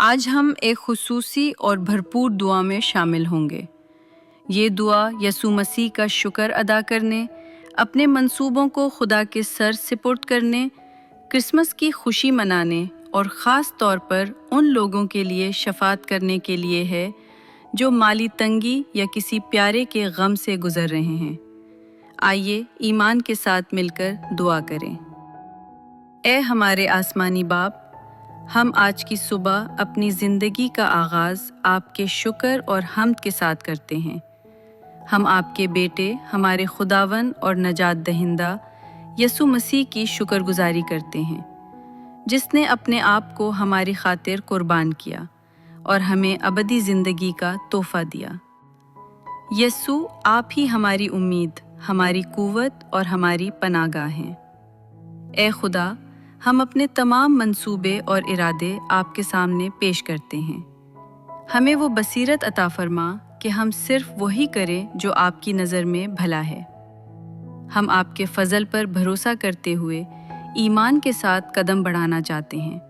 आज हम एक खुसूसी और भरपूर दुआ में शामिल होंगे। ये दुआ यसू मसीह का शुक्र अदा करने, अपने मंसूबों को खुदा के सर सिपुर्द करने, क्रिसमस की खुशी मनाने और ख़ास तौर पर उन लोगों के लिए शफ़ात करने के लिए है जो माली तंगी या किसी प्यारे के गम से गुज़र रहे हैं। आइए ईमान के साथ मिलकर दुआ करें। ए हमारे आसमानी बाप, हम आज की सुबह अपनी ज़िंदगी का आगाज़ आपके शुक्र और हम्द के साथ करते हैं। हम आपके बेटे, हमारे खुदावन और नजात दहिंदा यसू मसीह की शुक्रगुजारी करते हैं, जिसने अपने आप को हमारी खातिर कुर्बान किया और हमें अबदी ज़िंदगी का तोहफ़ा दिया। यसू, आप ही हमारी उम्मीद, हमारी कुव्वत और हमारी पनाहगाह हैं। ए खुदा, हम अपने तमाम मंसूबे और इरादे आपके सामने पेश करते हैं। हमें वो बसीरत अता फरमा कि हम सिर्फ वही करें जो आपकी नज़र में भला है। हम आपके फ़ज़ल पर भरोसा करते हुए ईमान के साथ कदम बढ़ाना चाहते हैं।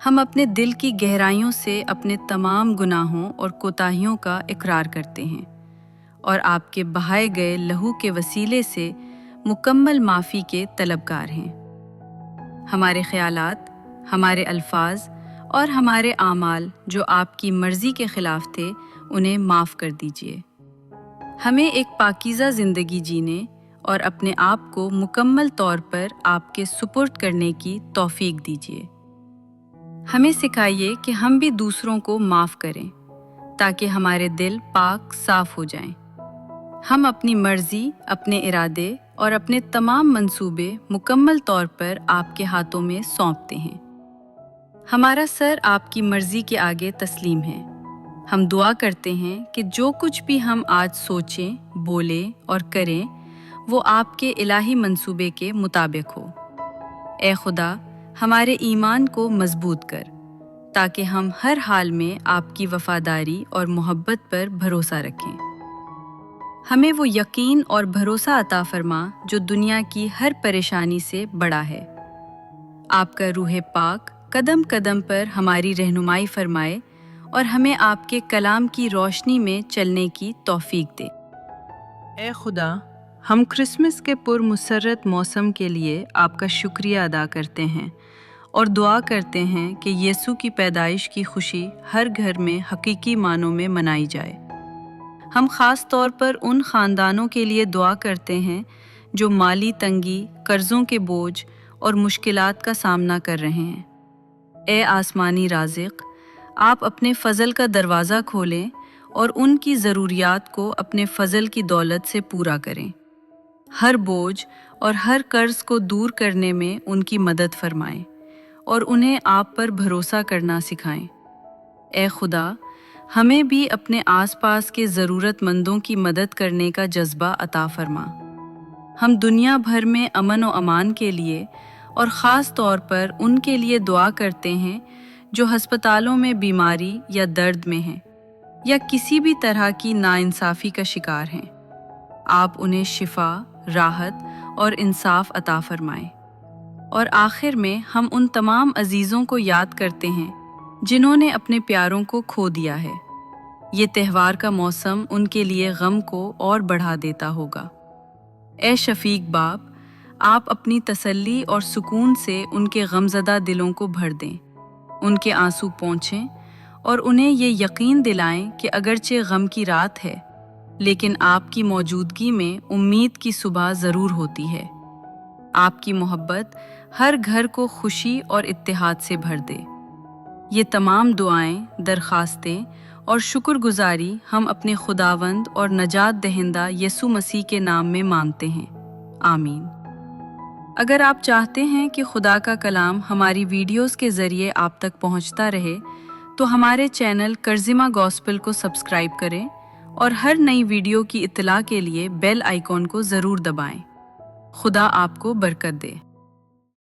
हम अपने दिल की गहराइयों से अपने तमाम गुनाहों और कोताहियों का इकरार करते हैं और आपके बहाए गए लहू के वसीले से मुकम्मल माफ़ी के तलबगार हैं। हमारे ख़यालात, हमारे अल्फाज और हमारे आमाल जो आपकी मर्ज़ी के ख़िलाफ़ थे, उन्हें माफ़ कर दीजिए। हमें एक पाकीज़ा ज़िंदगी जीने और अपने आप को मुकम्मल तौर पर आपके सुपुर्द करने की तौफ़ीक दीजिए। हमें सिखाइए कि हम भी दूसरों को माफ़ करें ताकि हमारे दिल पाक साफ़ हो जाएं। हम अपनी मर्ज़ी, अपने इरादे और अपने तमाम मंसूबे मुकम्मल तौर पर आपके हाथों में सौंपते हैं। हमारा सर आपकी मर्ज़ी के आगे तस्लीम है। हम दुआ करते हैं कि जो कुछ भी हम आज सोचें, बोलें और करें, वो आपके इलाही मंसूबे के मुताबिक हो। ए खुदा, हमारे ईमान को मजबूत कर ताकि हम हर हाल में आपकी वफ़ादारी और मोहब्बत पर भरोसा रखें। हमें वो यकीन और भरोसा अता फरमा जो दुनिया की हर परेशानी से बड़ा है। आपका रूह पाक कदम कदम पर हमारी रहनुमाई फरमाए और हमें आपके कलाम की रोशनी में चलने की तौफीक दे। ए खुदा, हम क्रिसमस के पुरमसरत मौसम के लिए आपका शुक्रिया अदा करते हैं और दुआ करते हैं कि यीशु की पैदाइश की खुशी हर घर में हकीकी मानों में मनाई जाए। हम ख़ास तौर पर उन ख़ानदानों के लिए दुआ करते हैं जो माली तंगी, कर्ज़ों के बोझ और मुश्किलात का सामना कर रहे हैं। ए आसमानी राज़िक़, आप अपने फ़ज़ल का दरवाज़ा खोलें और उनकी ज़रूरियात को अपने फ़ज़ल की दौलत से पूरा करें। हर बोझ और हर कर्ज़ को दूर करने में उनकी मदद फरमाएं और उन्हें आप पर भरोसा करना सिखाएं। ए खुदा, हमें भी अपने आसपास के ज़रूरतमंदों की मदद करने का जज्बा अता फरमा। हम दुनिया भर में अमन और अमान के लिए और ख़ास तौर पर उनके लिए दुआ करते हैं जो अस्पतालों में बीमारी या दर्द में हैं या किसी भी तरह की नाइंसाफ़ी का शिकार हैं। आप उन्हें शिफा, राहत और इंसाफ अता फरमाएं। और आखिर में हम उन तमाम अजीज़ों को याद करते हैं जिन्होंने अपने प्यारों को खो दिया है। ये त्यौहार का मौसम उनके लिए गम को और बढ़ा देता होगा। ए शफीक बाप, आप अपनी तसल्ली और सुकून से उनके गमज़दा दिलों को भर दें, उनके आंसू पोंछें और उन्हें ये यकीन दिलाएं कि अगरचे गम की रात है, लेकिन आपकी मौजूदगी में उम्मीद की सुबह ज़रूर होती है। आपकी मोहब्बत हर घर को खुशी और इत्तेहाद से भर दे। ये तमाम दुआएं, दरख्वास्तें और शुक्रगुजारी हम अपने खुदावंद और नजात दहिंदा यसू मसीह के नाम में मांगते हैं। आमीन। अगर आप चाहते हैं कि खुदा का कलाम हमारी वीडियोस के ज़रिए आप तक पहुंचता रहे, तो हमारे चैनल कर्ज़िमा गॉस्पेल को सब्सक्राइब करें और हर नई वीडियो की इत्तला के लिए बेल आइकॉन को ज़रूर दबाएं। खुदा आपको बरकत दे।